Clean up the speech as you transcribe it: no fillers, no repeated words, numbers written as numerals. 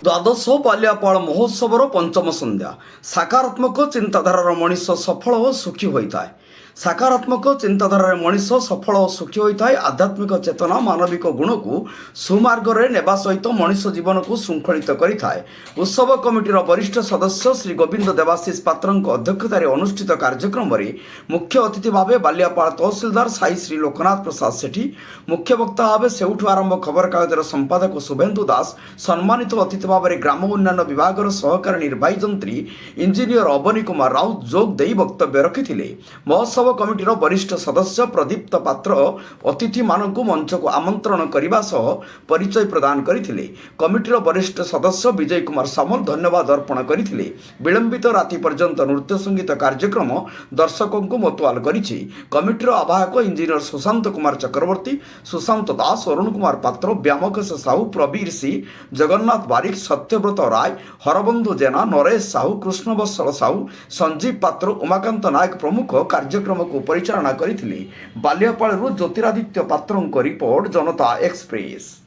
ଦ୍ୱାଦଶ ବାଲିଆପାଳ ମହୋତ୍ସବର ପଞ୍ଚମ ସନ୍ଧ୍ୟା। ସକାରାତ୍ମକ ଚିନ୍ତାଧାରାର ମଣିଷ ସଫଳ ଓ ସୁଖୀ ହୋଇଥାଏ। ସକାରାତ୍ମକ ଚିନ୍ତାଧାରାରେ ମଣିଷ ସଫଳ ଓ ସୁଖୀ ହୋଇଥାଏ। ଆଧ୍ୟାତ୍ମିକ ଚେତନା ମାନବିକ ଗୁଣକୁ ସୁମାର୍ଗରେ ନେବା ସହିତ ମଣିଷ ଜୀବନକୁ ଶୃଙ୍ଖଳିତ କରିଥାଏ। ଉତ୍ସବ କମିଟିର ବରିଷ୍ଠ ସଦସ୍ୟ ଶ୍ରୀ ଗୋବିନ୍ଦ ଦେବାଶିଷ ପାତ୍ରଙ୍କ ଅଧ୍ୟକ୍ଷତାରେ ଅନୁଷ୍ଠିତ କାର୍ଯ୍ୟକ୍ରମରେ ମୁଖ୍ୟ ଅତିଥି ଭାବେ ବାଲିଆପାଳ ତହସିଲଦାର ସାଇ ଶ୍ରୀ ଲୋକନାଥ ପ୍ରସାଦ ସେଠୀ, ମୁଖ୍ୟ ବକ୍ତା ଭାବେ ସେଉଠୁ ଆରମ୍ଭ ଖବରକାଗଜର ସମ୍ପାଦକ ଶୁଭେନ୍ଦୁ ଦାସ, ସମ୍ମାନିତ ଅତିଥି ଭାବରେ ଗ୍ରାମ ଉନ୍ନୟନ ବିଭାଗର ସହକାରୀ ନିର୍ବାହୀ ଯନ୍ତ୍ରୀ ଇଞ୍ଜିନିୟର ଅବନୀ କୁମାର ରାଉତ ଯୋଗ ଦେଇ ବକ୍ତବ୍ୟ ରଖିଥିଲେ। ମହୋତ୍ସବ କମିଟିର ବରିଷ୍ଠ ସଦସ୍ୟ ପ୍ରଦୀପ୍ତ ପାତ୍ର ଅତିଥିମାନଙ୍କୁ ମଞ୍ଚକୁ ଆମନ୍ତ୍ରଣ କରିବା ସହ ପରିଚୟ ପ୍ରଦାନ କରିଥିଲେ। କମିଟିର ବରିଷ୍ଠ ସଦସ୍ୟ ବିଜୟ କୁମାର ସାମଲ ଧନ୍ୟବାଦ ଅର୍ପଣ କରିଥିଲେ। ବିଳମ୍ବିତ ରାତି ପର୍ଯ୍ୟନ୍ତ ନୃତ୍ୟ ସଙ୍ଗୀତ କାର୍ଯ୍ୟକ୍ରମ ଦର୍ଶକଙ୍କୁ ମୋତୁଆଲ କରିଛି। କମିଟିର ଆବାହକ ଇଞ୍ଜିନିୟର ସୁଶାନ୍ତ କୁମାର ଚକ୍ରବର୍ତ୍ତୀ, ସୁଶାନ୍ତ ଦାସ, ଅରୁଣ କୁମାର ପାତ୍ର, ବ୍ୟାମକେଶ ସାହୁ, ପ୍ରବୀର ସି, ଜଗନ୍ନାଥ ବାରିକ, ସତ୍ୟବ୍ରତ ରାୟ, ହରବନ୍ଧୁ ଜେନା, ନରେଶ ସାହୁ, କୃଷ୍ଣବତ୍ସଳ ସାହୁ, ସଞ୍ଜୀବ ପାତ୍ର, ଉମାକାନ୍ତ ନାୟକ ପ୍ରମୁଖ କାର୍ଯ୍ୟକ୍ରମକୁ ପରିଚାଳନା କରିଥିଲେ। ବାଲିଆପାଳରୁ ଜ୍ୟୋତିରାଦିତ୍ୟ ପାତ୍ରଙ୍କ ରିପୋର୍ଟ, ଜନତା ଏକ୍ସପ୍ରେସ।